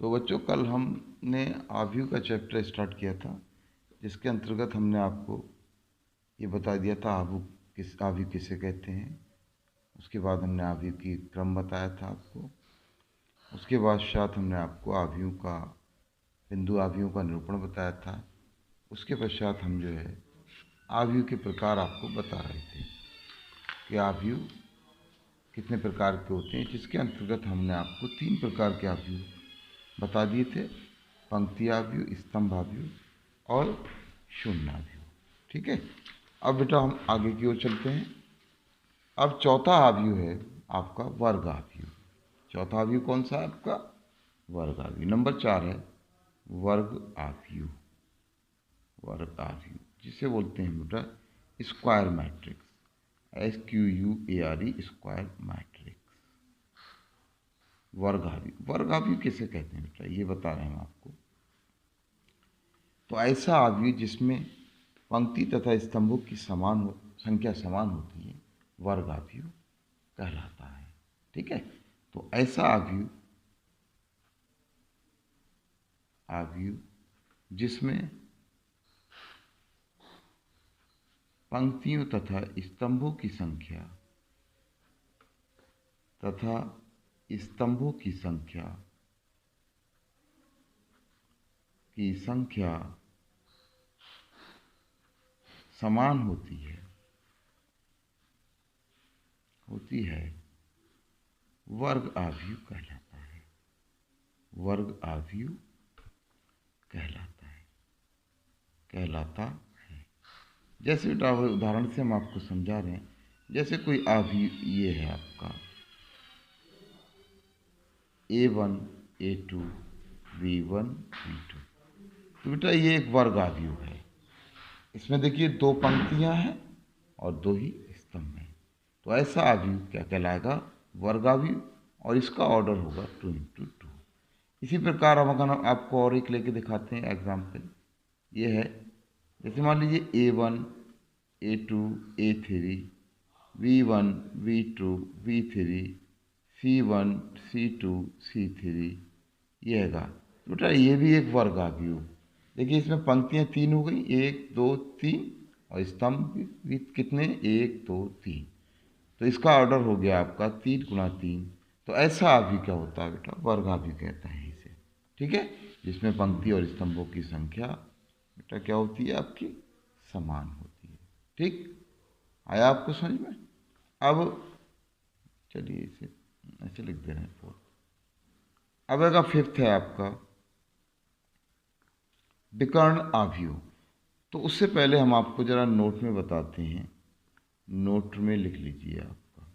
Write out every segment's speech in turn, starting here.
तो बच्चों कल हमने आव्यूह का चैप्टर स्टार्ट किया था, जिसके अंतर्गत हमने आपको ये बता दिया था आव्यूह किसे कहते हैं। उसके बाद हमने आव्यूह की क्रम बताया था आपको। उसके बाद साथ हमने आपको आव्यूह का बिंदु आव्यूह का निरूपण बताया था। उसके पश्चात हम जो है आव्यूह के प्रकार आपको बता रहे थे कि आव्यूह कितने प्रकार के होते हैं, जिसके अंतर्गत हमने आपको 3 प्रकार के आव्यूह बता दिए थे: पंक्ति आव्यूह, स्तंभ आव्यूह और शून्य आव्यूह। ठीक है, अब बेटा हम आगे की ओर चलते हैं। अब चौथा आव्यूह है आपका वर्ग आव्यूह। चौथा आव्यूह कौन सा है आपका? वर्ग आव्यूह। नंबर 4 है वर्ग आव्यूह। वर्ग आव्यूह जिसे बोलते हैं बेटा square matrix, SQUARE square matrix. वर्ग आव्यूह। वर्ग आव्यूह किसे कहते हैं बेटा, ये बता रहे हैं हम आपको। तो ऐसा आव्यूह जिसमें पंक्ति तथा स्तंभों की संख्या समान होती है, वर्ग आव्यूह कहलाता है। ठीक है, तो ऐसा आव्यूह जिसमें पंक्तियों तथा स्तंभों की संख्या समान होती है वर्ग आव्यूह कहलाता है। वर्ग आव्यूह कहलाता है। जैसे बेटा उदाहरण से हम आपको समझा रहे हैं, जैसे कोई आव्यूह ये है आपका A1 A2 V1 V2। तो बेटा ये एक वर्ग आव्यूह है। इसमें देखिए 2 पंक्तियां हैं और 2 ही स्तंभ हैं। तो ऐसा आव्यूह क्या कहलाएगा? वर्ग आव्यूह, और इसका ऑर्डर होगा 2 × 2। इसी प्रकार हम अगर आपको और एक लेके दिखाते हैं एग्जाम्पल, ये है जैसे मान लीजिए A1 A2 A3 V1 V2 V3 C1 C2 C3 ये हैगा। तो बेटा ये भी एक वर्ग आव्यूह। देखिए इसमें पंक्तियां 3 हो गई, 1 2 3, और स्तंभ भी कितने? 1 2 3। तो इसका ऑर्डर हो गया आपका 3 × 3। तो ऐसा आव्यूह क्या होता है बेटा? वर्ग आव्यूह कहते हैं इसे। ठीक है, जिसमें पंक्ति और स्तंभों की संख्या बेटा क्या होती है आपकी? समान होती है। ठीक, आया आपको समझ में? अब चलिए इसे ऐसे लिख दे रहे हैं 4। अब अगर 5th है आपका विकर्ण आव्यूह। तो उससे पहले हम आपको जरा नोट में बताते हैं। नोट में लिख लीजिए आपका,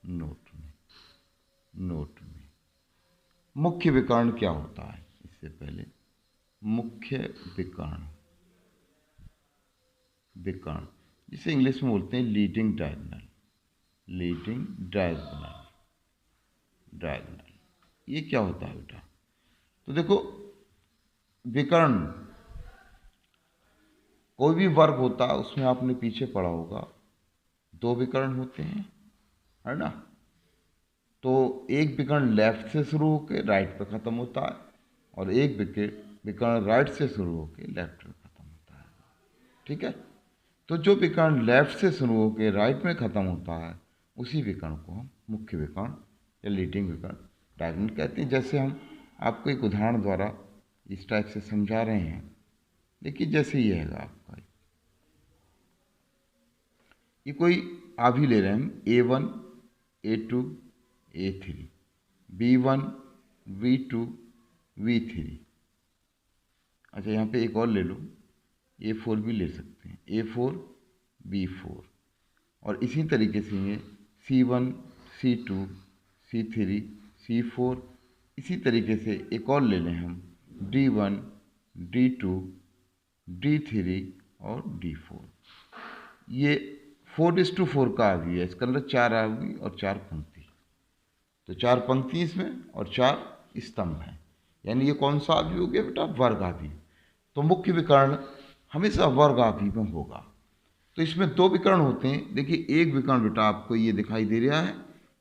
नोट में मुख्य विकर्ण क्या होता है? इससे पहले मुख्य विकर्ण जिसे इंग्लिश में बोलते हैं लीडिंग डायगोनल। ये क्या होता है बेटा? तो देखो विकर्ण कोई भी वर्ग होता है, उसमें आपने पीछे पढ़ा होगा 2 विकर्ण होते हैं, है ना? तो एक विकर्ण लेफ्ट से शुरू होकर राइट पर खत्म होता है, और एक विकर्ण राइट से शुरू होकर लेफ्ट पर खत्म होता है। ठीक है, तो जो विकर्ण लेफ्ट से शुरू होकर राइट में खत्म होता है, उसी विकर्ण को हम मुख्य विकर्ण या लीडिंग विकर्ण डायगोनल कहते हैं। जैसे हम आपको एक उदाहरण द्वारा इस टाइप से समझा रहे हैं। देखिए जैसे ये है आपका, ये कोई आव्यूह ले रहे हैं हम A1 A2 A3 B1 V2 V3। अच्छा यहाँ पे एक और ले लो, A4 भी ले सकते हैं, A4 B4। और इसी तरीके से ये C1 C2 C3 C4। इसी तरीके से एक और ले लें हम D1 D2 D3 और D4। ये 4:4 का आव्यूह है। इसके अंदर 4 आव्यूह और 4 पंक्ति। तो 4 पंक्ति इसमें और 4 स्तंभ हैं, यानी ये कौन सा आव्यूह हो गया बेटा? वर्ग आव्यूह। तो मुख्य विकर्ण हमेशा वर्ग आव्यूह में होगा। तो इसमें 2 विकर्ण होते हैं। देखिए एक विकर्ण बेटा आपको ये दिखाई दे रहा है,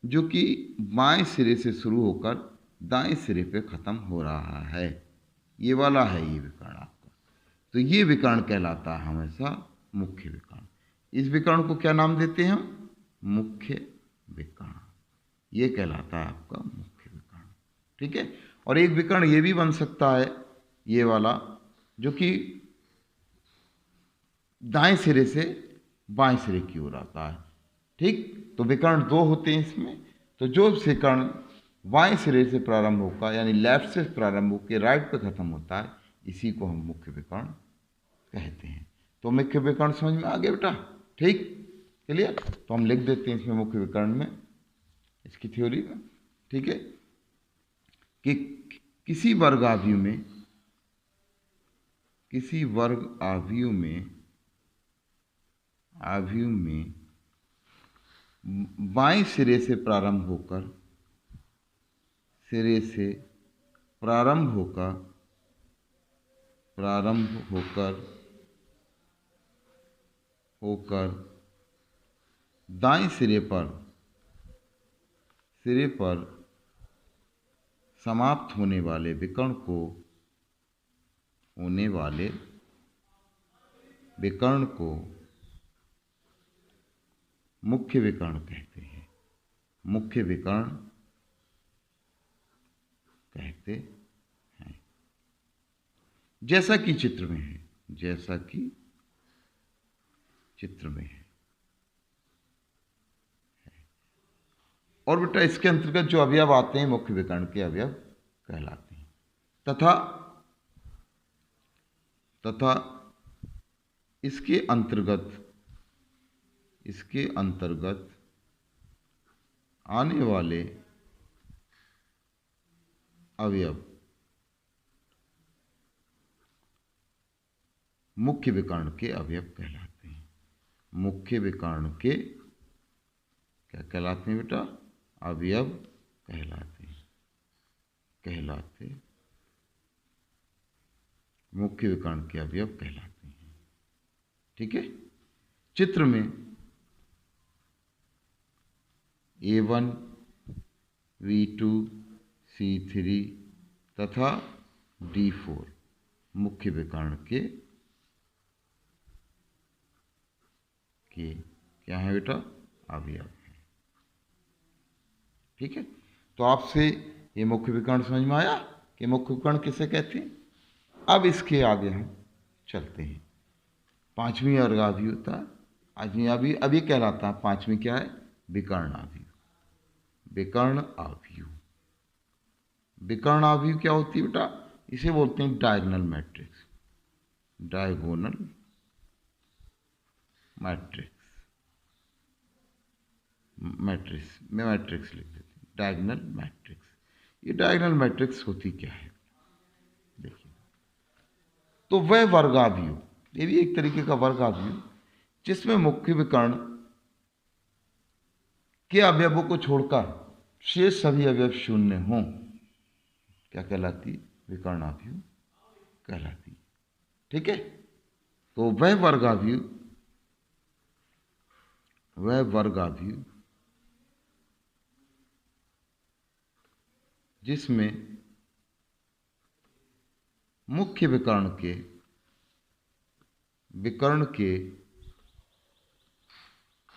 जो कि बाएं सिरे से शुरू होकर दाएं सिरे पे ख़त्म हो रहा है। ये वाला है ये विकर्ण आपका। तो ये विकर्ण कहलाता है हमेशा मुख्य विकर्ण। इस विकर्ण को क्या नाम देते हैं हम? मुख्य विकर्ण। ये कहलाता है आपका मुख्य विकर्ण। ठीक है। और एक विकर्ण ये भी बन सकता है, ये वाला, जो कि दाएं सिरे से बाएं सिरे की ओर आता है। ठीक। तो विकर्ण दो होते हैं इसमें। तो जो विकर्ण बाएं सिरे से प्रारंभ होकर, यानी लेफ्ट से प्रारंभ होकर राइट पे खत्म होता है, इसी को हम मुख्य विकर्ण कहते हैं। तो मुख्य विकर्ण समझ में आ गया बेटा? ठीक, क्लियर? तो हम लिख देते हैं इसमें मुख्य विकर्ण में, इसकी थ्योरी में। ठीक है, कि किसी वर्ग आव्यूह में बाएं सिरे से प्रारंभ होकर दाएं सिरे पर समाप्त होने वाले विकर्ण को मुख्य विकर्ण कहते हैं। मुख्य विकर्ण कहते हैं, जैसा कि चित्र में है। और बेटा इसके अंतर्गत जो अवयव आते हैं मुख्य विकर्ण के अवयव कहलाते हैं। तथा इसके अंतर्गत आने वाले अवयव मुख्य विकर्ण के अवयव कहलाते हैं। मुख्य विकर्ण के क्या कहलाते हैं बेटा? अवयव कहलाते मुख्य विकर्ण के अवयव कहलाते हैं। ठीक है। चित्र में A1, V2, C3 तथा D4 मुख्य विकर्ण के क्या है बेटा? अवयव है। ठीक है। तो आपसे ये मुख्य विकर्ण समझ में आया कि मुख्य विकर्ण किसे कहते हैं। अब इसके आगे हम चलते हैं। पांचवी वर्ग आव्यूहता, अब ये कहलाता है पांचवी क्या है? विकर्ण आव्यूह। विकर्ण आव्यूह क्या होती है बेटा? इसे बोलते हैं डायगोनल मैट्रिक्स। मैट्रिक्स लिख देते हैं, डायगोनल मैट्रिक्स। ये डायगोनल मैट्रिक्स होती क्या है देखिए। तो वह वर्ग आव्यूह, ये भी एक तरीके का वर्ग आव्यूह, जिसमें मुख्य विकर्ण के अवयवों को छोड़कर शेष सभी अवयव शून्य हों, क्या कहलाती? विकर्ण आव्यूह कहलाती। ठीक है। तो वह वर्ग आव्यूह जिसमें मुख्य विकर्ण के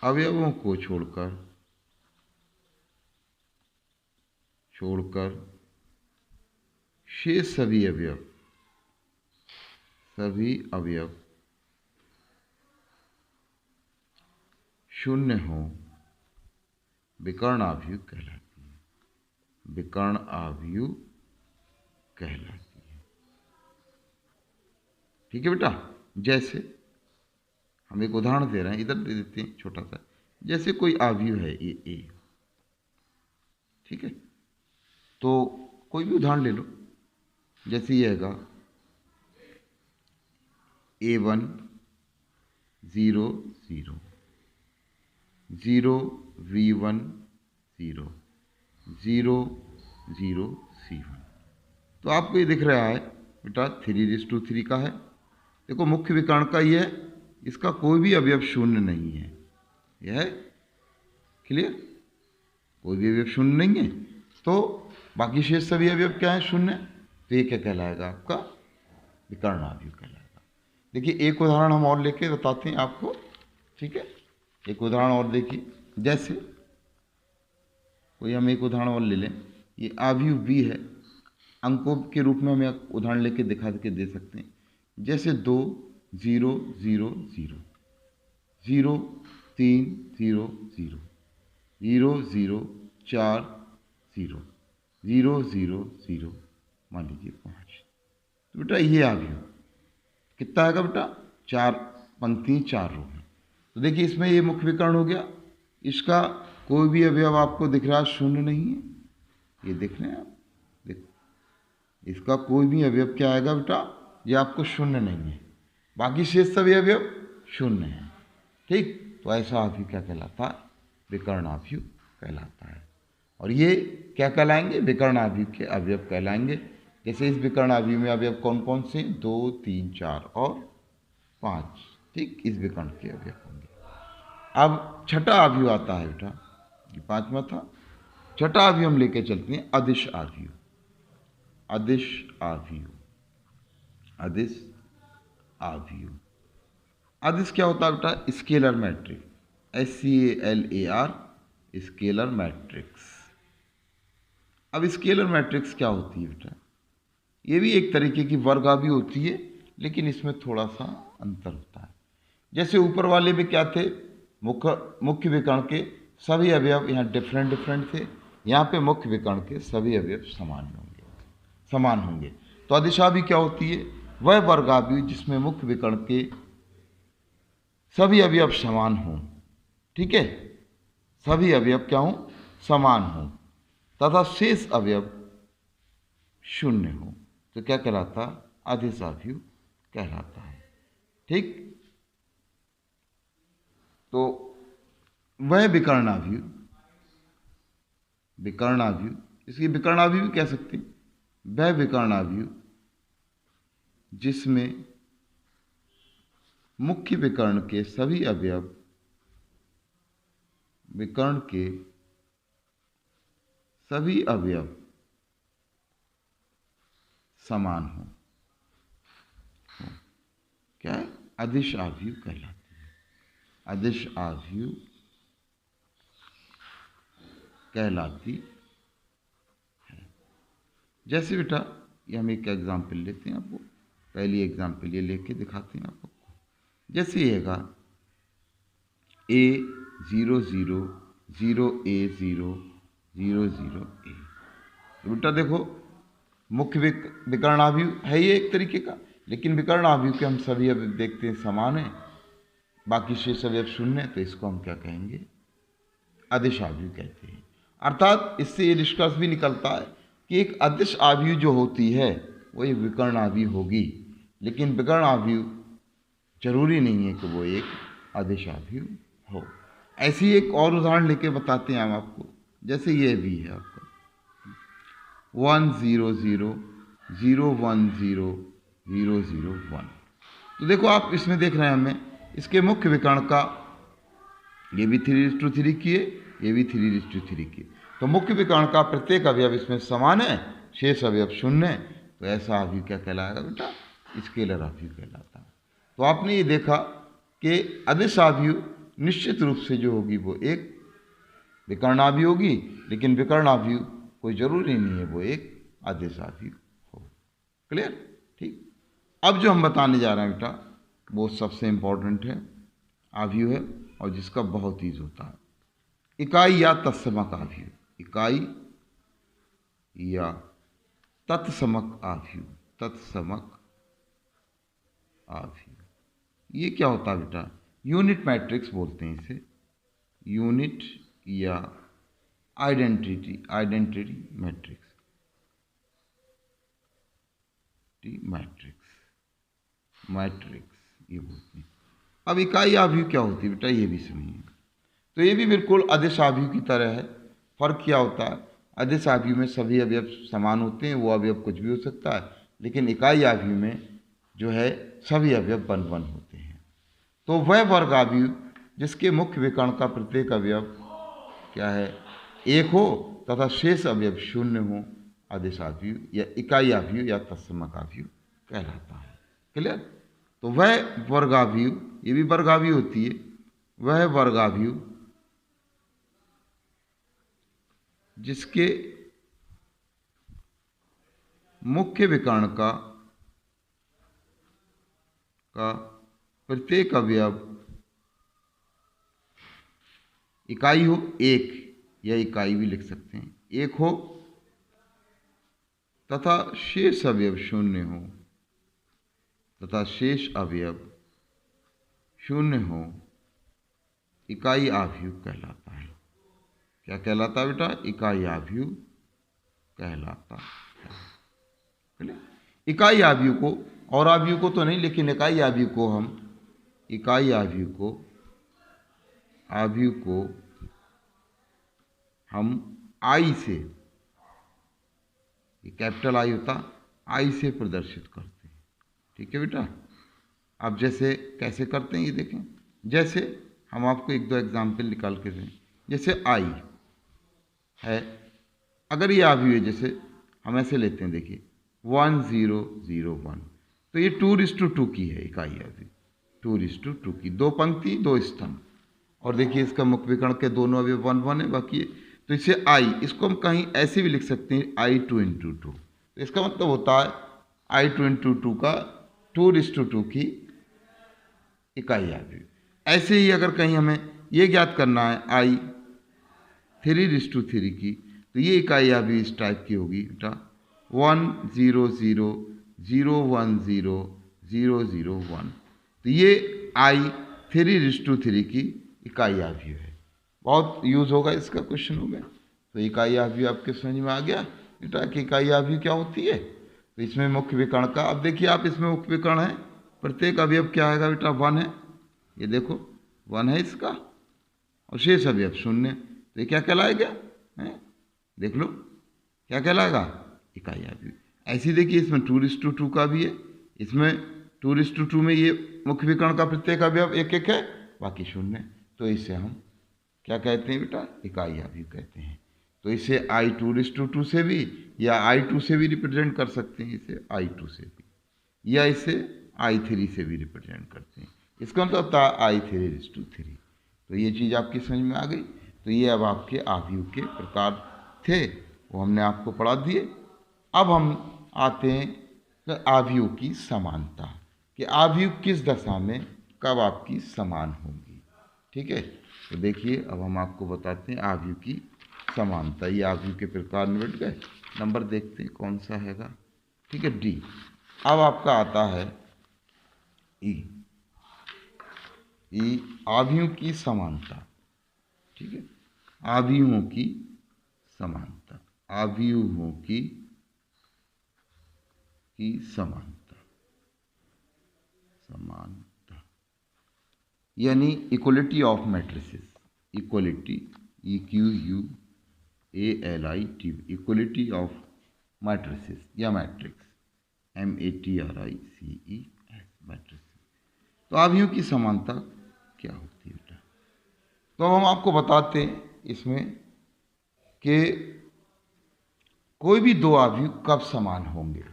अवयवों को छोड़कर शेष सभी अवयव शून्य हो, विकर्ण आव्यूह कहलाती है। विकर्ण आव्यूह कहलाती है। ठीक है बेटा। जैसे हम एक उदाहरण दे रहे हैं, इधर दे देते हैं छोटा सा। जैसे कोई आव्यूह है ये ए। ठीक है। तो कोई भी उदाहरण ले लो। जैसे ये हैगा A1 0 0 0 V1 0 0 0 C1। तो आपको ये दिख रहा है बेटा 3:3 का है। देखो मुख्य विकर्ण का ये है, इसका कोई भी अवयव शून्य नहीं है। यह है क्लियर? कोई भी अवयव शून्य नहीं है। तो बाकी शेष सभी अवयव क्या है? शून्य। तो ये क्या कहलाएगा? आपका विकर्ण अवयव कहलाएगा। देखिए एक उदाहरण हम और लेके बताते हैं आपको, ठीक है? एक उदाहरण और देखिए, जैसे कोई हम एक उदाहरण और ले लें। ये अवयव बी है, अंकों के रूप में हम एक उदाहरण लेके दिखा के दे सकते हैं। जैसे 2 0 0 0 0 3 0 0 0 0 4 0 0 0 0 मान लीजिए 5। तो बेटा ये अवयव कितना आएगा बेटा? 4 पंक्ति 4 रो है। तो देखिए इसमें ये मुख्य विकर्ण हो गया, इसका कोई भी अवयव आपको दिख रहा है? शून्य नहीं है। ये देख रहे हैं आप? देखो इसका कोई भी अवयव क्या आएगा बेटा? ये आपको शून्य नहीं है। बाकी शेष सभी अवयव शून्य है, ठीक? तो ऐसा अवयव क्या कहलाता है? विकर्ण अवयव कहलाता है। और ये क्या कहलाएंगे? विकर्ण अवयव के अवयव कहलाएंगे। जैसे इस विकर्ण अवयव में अवयव कौन कौन से? 2 3 4 और 5, ठीक? इस विकर्ण के अवयव होंगे। अब छठा अवयव आता है बेटा, ये 5वां था। छठा अवयव हम लेके चलते हैं अदिश अवयव। अदिश अवयव, अदिश अवयव। अदिश क्या होता है बेटा? Scalar matrix, SCALAR, scalar matrix. अब स्केलर मैट्रिक्स क्या होती है बेटा? ये भी एक तरीके की वर्गावयव होती है, लेकिन इसमें थोड़ा सा अंतर होता है। जैसे ऊपर वाले में क्या थे? मुख्य विकर्ण के सभी अवयव यहाँ डिफरेंट थे, यहाँ पे मुख्य विकर्ण के सभी अवयव समान होंगे। तो अदिश अवयव क्या होती है? वह वर्गावयव जिसमें मुख्य विकर्ण के सभी अवयव समान हों, ठीक है? सभी अवयव क्या हों? समान हों, तथा शेष अवयव शून्य हो। तो क्या कहलाता? अदिश अवयव कहलाता है, ठीक? तो वह विकर्ण अवयव, विकर्ण अवयव, इसकी विकर्ण अवयव भी कह सकते हैं। वह विकर्ण अवयव जिसमें मुख्य विकर्ण के सभी अवयव विकर्ण के सभी अवयव समान हो, क्या है? अदिश अवयव कहलाती है। अदिश अवयव कहलाती है। जैसे बेटा ये हम एक एग्जाम्पल लेते हैं, आपको पहली एग्जाम्पल ये लेके दिखाते हैं आपको। जैसे ये है A 0 0 0 A 0 0 0 A। तो बेटा देखो मुख्य विकर्ण अवयव है ये एक तरीके का, लेकिन विकर्ण अवयव के हम सभी अवयव देखते हैं समान है, बाकी शेष अवयव शून्य है। तो इसको हम क्या कहेंगे? अदिश अवयव कहते हैं। अर्थात इससे ये निष्कर्ष भी निकलता है कि एक अदिश अवयव जो होती है वो एक विकर्ण अवयव होगी, लेकिन विकर्ण अवयव जरूरी नहीं है कि वो एक अदिश अवयव हो। ऐसी एक और उदाहरण लेके बताते हैं हम आपको। जैसे ये भी है आपका 1 0 0 0 1 0 0 0 1। तो देखो आप इसमें देख रहे हैं हमें इसके मुख्य विकर्ण का ये भी 3:3 किए, ये भी 3:3 किए। तो मुख्य विकर्ण का प्रत्येक अवयव इसमें समान है, शेष अवयव शून्य है। तो ऐसा अवयव क्या कहलाएगा बेटा? स्केलर अवयव कहलाता है। तो आपने ये देखा कि अदिश अवयव निश्चित रूप से जो होगी वो एक विकर्ण अवयव होगी, लेकिन विकर्ण अवयव कोई जरूरी नहीं है वो एक अदिश अवयव हो। क्लियर? ठीक। अब जो हम बताने जा रहे हैं बेटा वो सबसे इम्पोर्टेंट है, अवयव है और जिसका बहुत यूज होता है, इकाई या तत्समक अवयव। इकाई या तत्समक अवयव। तत्समक अवयव ये क्या होता है बेटा? यूनिट मैट्रिक्स बोलते हैं इसे, यूनिट या आइडेंटिटी मैट्रिक्स। मैट्रिक्स ये बोलते हैं। अब इकाई अवयव क्या होती है बेटा ये भी सुनिए। तो ये भी बिल्कुल अदिश अवयव की तरह है। फर्क क्या होता है? अदिश अवयव में सभी अवयव समान होते हैं, वो अवयव कुछ भी हो सकता है, लेकिन इकाई अवयव में जो है सभी अवयव बन होते हैं। तो वह वर्ग अवयव जिसके मुख्य विकर्ण का प्रत्येक अवयव क्या है? एक हो तथा शेष अवयव शून्य हो, आदेश आव्यूह या इकाई आव्यूह या तत्समक आव्यूह कहलाता है। क्लियर? तो वह वर्गाव्यूह, ये भी वर्गाव्यूह होती है, वह वर्गाव्यूह जिसके मुख्य विकर्ण का प्रत्येक अवयव इकाई हो, एक या इकाई भी लिख सकते हैं, एक हो तथा शेष अवयव शून्य हो, तथा शेष अवयव शून्य हो, इकाई आव्यूह कहलाता है। क्या कहलाता है बेटा? इकाई आव्यूह कहलाता है। इकाई आव्यूह को, और आव्यूह को तो नहीं, लेकिन इकाई आव्यूह को हम, इकाई आव्यूह को हम आई से, ये कैपिटल आई होता, आई से प्रदर्शित करते हैं। ठीक है बेटा? अब जैसे कैसे करते हैं ये देखें। जैसे हम आपको एक दो एग्जाम्पल निकाल के दें। जैसे आई है, अगर ये आव्यूह है, जैसे हम ऐसे लेते हैं, देखिए 1 0 0 1, तो ये 2:2 की है इकाई आव्यूह, 2:2 की, दो पंक्ति दो स्तंभ, और देखिए इसका मुख्य विकर्ण के दोनों अवयव 1 1 है, बाकी तो इसे आई, इसको हम कहीं ऐसे भी लिख सकते हैं I2 × 2, तो इसका मतलब होता है I2 × 2 का 2:2 की इकाई आव्यूह। ऐसे ही अगर कहीं हमें ये ज्ञात करना है I3:3 की, तो ये इकाई आव्यूह इस टाइप की होगी बेटा 1 0 0 0 1 0 0 0 1, तो ये I3:3 की इकाई आव्यूह है। बहुत यूज़ होगा इसका क्वेश्चनों में। तो इकाई आव्यूह आपके समझ में आ गया बेटा कि इकाई आव्यूह क्या होती है। तो इसमें मुख्य विकर्ण का, अब देखिए आप, इसमें मुख्य विकर्ण है, प्रत्येक अवयव क्या आएगा बेटा? 1 है, ये देखो 1 है इसका, और शेष अवयव 0, तो ये क्या कहलाएगा? देख लो क्या कहलाएगा? इकाई आव्यूह। ऐसी देखिए इसमें 2:2 का भी है, इसमें 2:2 में ये मुख्य विकर्ण का प्रत्येक अवयव 1 1 है, बाकी 0, तो इसे हम क्या कहते हैं बेटा? इकाई आव्यूह कहते हैं। तो इसे I2:2 से भी या I2 से भी रिप्रेजेंट कर सकते हैं, इसे I2 से भी, या इसे I3 से भी रिप्रेजेंट करते हैं। इसका मतलब होता है I3:3। तो ये चीज़ आपकी समझ में आ गई। तो ये अब आपके आव्यूह के प्रकार थे, वो हमने आपको पढ़ा दिए। अब हम आते हैं आव्यूह की समानता, कि आव्यूह किस दशा में कब आपकी समान होंगी। ठीक है? तो देखिए अब हम आपको बताते हैं आव्यूह की समानता। ये आव्यूह के प्रकार निबट गए। नंबर देखते हैं कौन सा हैगा। ठीक है, डी। अब आपका आता है ई, आव्यूह की समानता। ठीक है, आव्यूहों की समानता, आव्यूहों की समानता, समानता यानी equality of matrices, equality, EQUALITY, equality of matrices या मैट्रिक्स, MATRICES, मैट्रिसेस। तो आव्यूह की समानता क्या होती है बेटा? तो हम आपको बताते हैं इसमें कि कोई भी दो आव्यूह कब समान होंगे।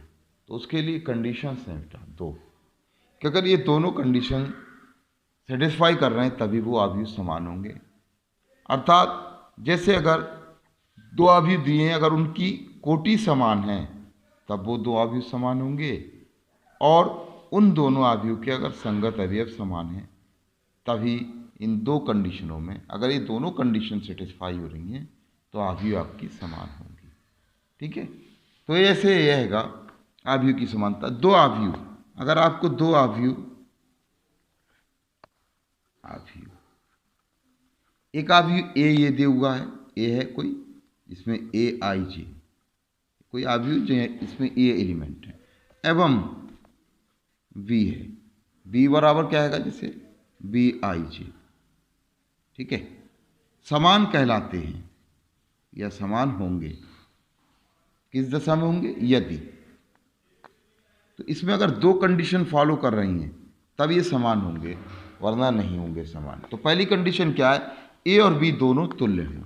तो उसके लिए कंडीशंस हैं बेटा दो, कि अगर ये दोनों कंडीशन सेटिस्फाई कर रहे हैं तभी वो आव्यूह समान होंगे। अर्थात जैसे अगर दो आव्यूह दिए हैं, अगर उनकी कोटि समान है तब वो दो आव्यूह समान होंगे, और उन दोनों आव्यूह के अगर संगत अवयव समान हैं तभी इन दो कंडीशनों में, अगर ये दोनों कंडीशन सेटिस्फाई हो रही हैं तो आव्यूह आपकी समान होंगी। ठीक है, तो ऐसे यह हैगा आव्यूह की समानता। दो आव्यूह, अगर आपको दो आव्यूह, एक आव्यूह ए ये दे हुआ है, ए है कोई, इसमें AIJ कोई आव्यूह जो है, इसमें ए एलिमेंट है, एवं बी है, बी बराबर क्या है जैसे BIJ। ठीक है, समान कहलाते हैं या समान होंगे किस दशा में होंगे? यदि, तो इसमें अगर दो कंडीशन फॉलो कर रही हैं तब ये समान होंगे, वरना नहीं होंगे समान। तो पहली कंडीशन क्या है? ए और बी दोनों तुल्य हों,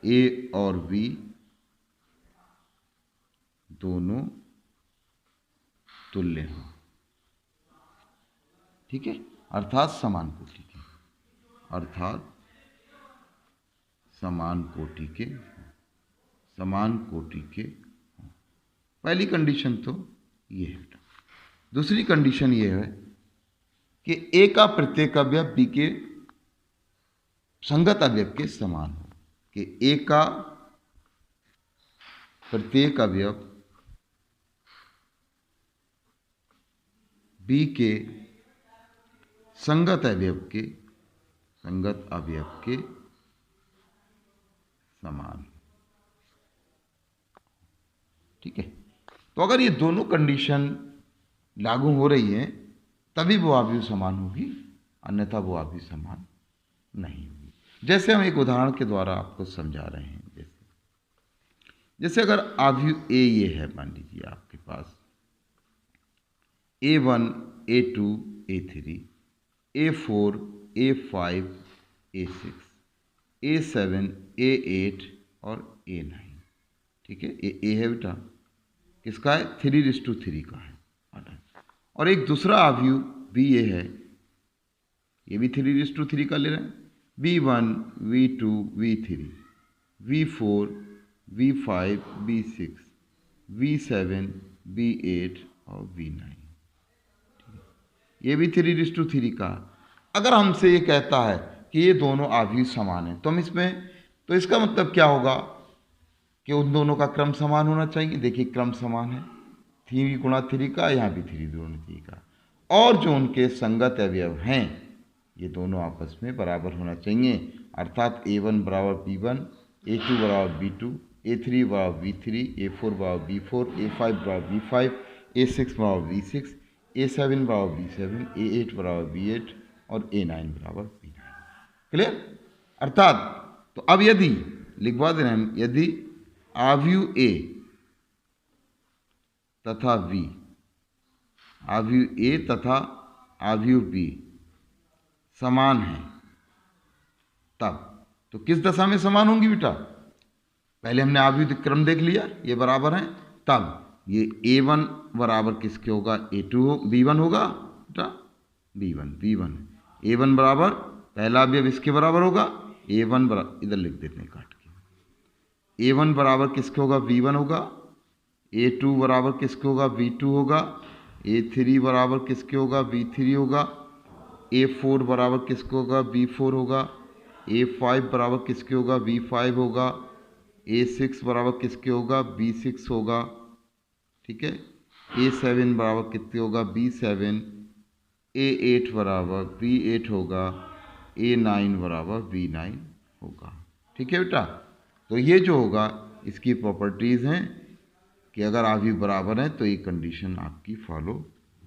ए और बी दोनों तुल्य हों, ठीक है, अर्थात समान कोटि के, अर्थात समान कोटि के, समान कोटि के। पहली कंडीशन तो ये है। दूसरी कंडीशन ये है कि ए का प्रत्येक अवयव बी के संगत अवयव के समान हो, कि ए का प्रत्येक अवयव बी के संगत अवयव के समान, ठीक है। तो अगर ये दोनों कंडीशन लागू हो रही हैं तभी वो आव्यूह समान होगी, अन्यथा वो आव्यूह समान नहीं होगी। जैसे हम एक उदाहरण के द्वारा आपको समझा रहे हैं। जैसे अगर आव्यूह ए ये है, मान लीजिए आपके पास A1 A2 A3 A4 A5 A6 A7 A8 और A9, ठीक है। ए है बेटा, किसका है? 3:3 का है। और एक दूसरा आव्यूह भी ये है, ये भी 3:3 का ले रहे हैं। V1 V2 V3 V4 V5 V6 V7 V8 और V9, ये भी 3:3 का। अगर हमसे ये कहता है कि ये दोनों आव्यूह समान हैं, तो हम इसमें, तो इसका मतलब क्या होगा कि उन दोनों का क्रम समान होना चाहिए। देखिए क्रम समान है, 3 गुणा 3 का, यहाँ भी 3 गुणा 3 का। और जो उनके संगत अवयव हैं ये दोनों आपस में बराबर होना चाहिए, अर्थात A1 बराबर B1, A2 बराबर B2, A3 बराबर B3, A4 बराबर B4, A5 बराबर B5, A6 बराबर B6, A7 बराबर B7, A8 बराबर B8 और A9 बराबर B9। क्लियर? अर्थात तो अब यदि लिखवा दे रहे हैं, यदि आव्यूह A तथा V, आव्यूह A तथा आव्यूह B समान है, तब तो किस दशा में समान होंगी बेटा? पहले हमने आव्यूह क्रम देख लिया, ये बराबर हैं, तब ये A1 बराबर किसके होगा? A2 B1 होगा बेटा, B1 A1 बराबर पहला अवयव इसके बराबर होगा, A1 बराबर, इधर लिख देते हैं काट के, A1 बराबर किसके होगा? B1 होगा। A2 बराबर किसके होगा? B2 होगा। A3 बराबर किसके होगा? B3 होगा। A4 बराबर किसके होगा? B4 होगा। A5 बराबर किसके होगा? B5 होगा। A6 बराबर किसके होगा? B6 होगा, ठीक है। A7 बराबर कितने होगा? B7। A8 बराबर B8 होगा। A9 बराबर B9 होगा, ठीक है बेटा। तो ये जो होगा इसकी प्रॉपर्टीज़ हैं कि अगर आव्यूह बराबर हैं तो ये कंडीशन आपकी फॉलो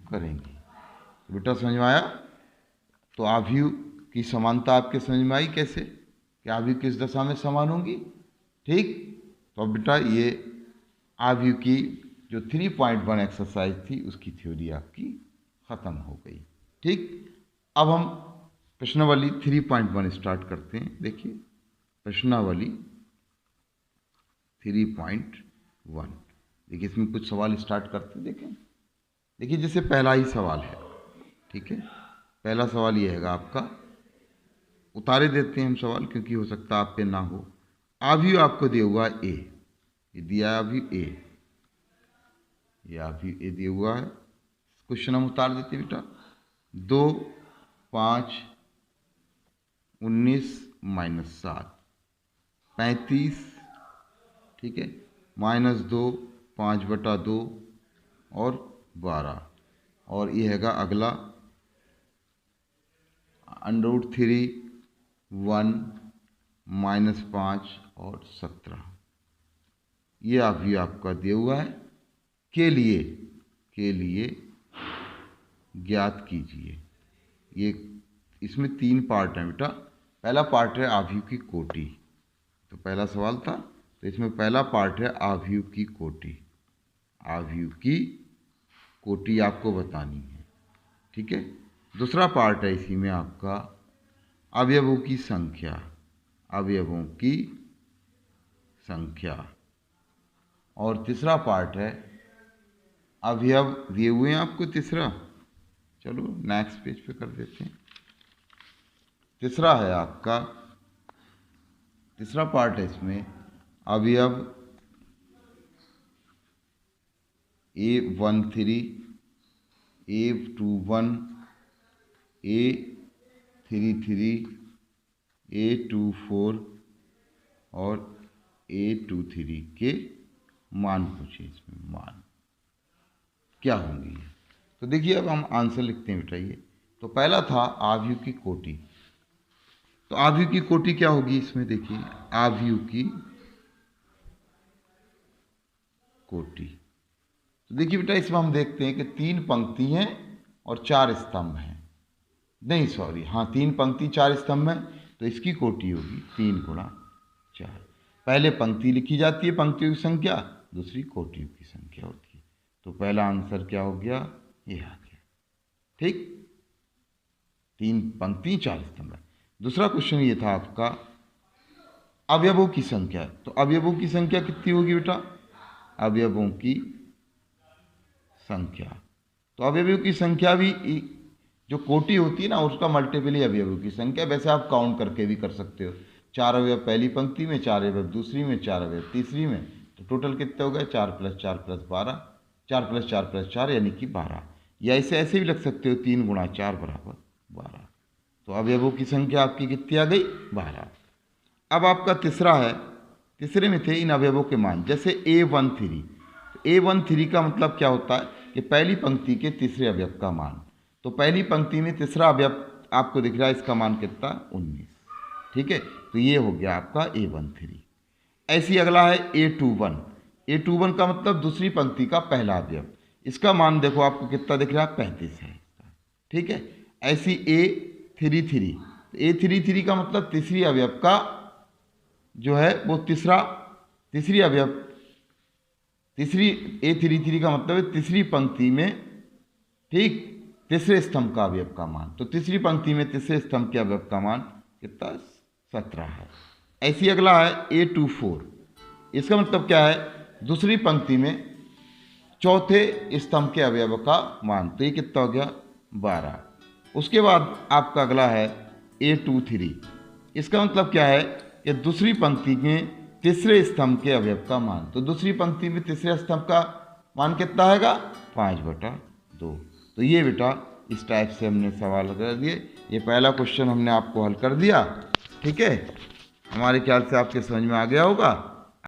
करेंगे। तो बेटा समझ में आया? तो आव्यूह की समानता आपके समझ में आई कैसे, कि आव्यूह किस दशा में समान होंगी, ठीक। तो अब बेटा ये आव्यूह की जो 3.1 एक्सरसाइज थी उसकी थ्योरी आपकी ख़त्म हो गई, ठीक। अब हम प्रश्नावली 3.1 स्टार्ट करते हैं। देखिए प्रश्नावली 3.1, देखिए इसमें कुछ सवाल स्टार्ट करते हैं। देखिए जैसे पहला ही सवाल है, ठीक है। पहला सवाल ये है आपका, उतारे देते हैं हम सवाल क्योंकि हो सकता है आप पे ना हो। आव्यूह आपको दिया हुआ ए, ये दिया है आव्यूह ए, ये आव्यूह ए दिया हुआ है। क्वेश्चन हम उतार देते हैं बेटा। 2 5 19 - 7 35, ठीक है, -2 5/2 और 12, और ये हैगा अगला √3 1 -5 और 17। ये आव्यूह आपका दिया हुआ है, के लिए ज्ञात कीजिए। ये इसमें 3 पार्ट हैं बेटा। पहला पार्ट है आव्यूह की कोटि, तो पहला सवाल था, तो इसमें पहला पार्ट है आव्यूह की कोटि। आव्यूह की कोटि आपको बतानी है, ठीक है। दूसरा पार्ट है इसी में आपका अवयवों की संख्या, अवयवों की संख्या। और तीसरा पार्ट है अवयव दिए हुए हैं आपको तीसरा। चलो नेक्स्ट पेज पे कर देते हैं। तीसरा है आपका, तीसरा पार्ट है इसमें अवयव A13, A21, A33, A24 और A23 के मान पूछे। इसमें मान क्या होंगे? तो देखिए अब हम आंसर लिखते हैं बेटा। ये तो पहला था आव्यूह की कोटि। तो आव्यूह की कोटि क्या होगी? इसमें देखिए आव्यूह की कोटि। तो देखिए बेटा इसमें हम देखते हैं कि 3 पंक्ति हैं और 4 स्तंभ हैं। नहीं सॉरी, हाँ 3 पंक्ति 4 स्तंभ हैं, तो इसकी कोटि होगी 3 गुणा 4। पहले पंक्ति लिखी जाती है पंक्तियों की संख्या, दूसरी कोटियों की संख्या होती है। तो पहला आंसर क्या हो गया? ये आ गया। ठीक, 3 पंक्ति 4 स्तंभ है। दूसरा क्वेश्चन ये था आपका अवयवों की संख्या। तो अवयवों की संख्या कितनी होगी बेटा? अवयवों की संख्या, तो अवयवों की संख्या भी जो कोटि होती है ना उसका मल्टीपल ही अवयवों की संख्या। वैसे आप काउंट करके भी कर सकते हो। 4 अवयव पहली पंक्ति में, 4 अवयव दूसरी में, 4 अवयव तीसरी में, तो टोटल कितने हो गए? 4 + 4 + 12, 4 + 4 + 4 यानी कि 12। या इसे ऐसे भी लिख सकते हो 3 × 4 = 12। तो अवयवों की संख्या आपकी कितनी आ गई? 12। अब आपका तीसरा है, तीसरे में थे इन अवयवों के मान। जैसे A13, A13 का मतलब क्या होता है कि पहली पंक्ति के तीसरे अवयव का मान। तो पहली पंक्ति में तीसरा अवयव आपको दिख रहा है, इसका मान कितना? 19। ठीक है, तो ये हो गया आपका A13। ऐसी अगला है A21। A21 का मतलब दूसरी पंक्ति का पहला अवयव। इसका मान देखो आपको कितना दिख रहा है? 35 है। ठीक है, ऐसी A33। A33 का मतलब तीसरी अवयव का जो है वो तीसरी अवयव, तीसरी A33 का मतलब है तीसरी पंक्ति में, ठीक, तीसरे स्तंभ का अवयव का मान। तो तीसरी पंक्ति में तीसरे स्तंभ के अवयव का मान कितना? 17 है। ऐसी अगला है A24। इसका मतलब क्या है? दूसरी पंक्ति में चौथे स्तंभ के अवयव का मान। तो ये कितना हो गया? 12। उसके बाद आपका अगला है A23। इसका मतलब क्या है कि दूसरी पंक्ति में तीसरे स्तंभ के अवयव का मान। तो दूसरी पंक्ति में तीसरे स्तंभ का मान कितना आएगा? 5/2। तो ये बेटा इस टाइप से हमने सवाल कर दिए। ये पहला क्वेश्चन हमने आपको हल कर दिया। ठीक है, हमारे ख्याल से आपके समझ में आ गया होगा।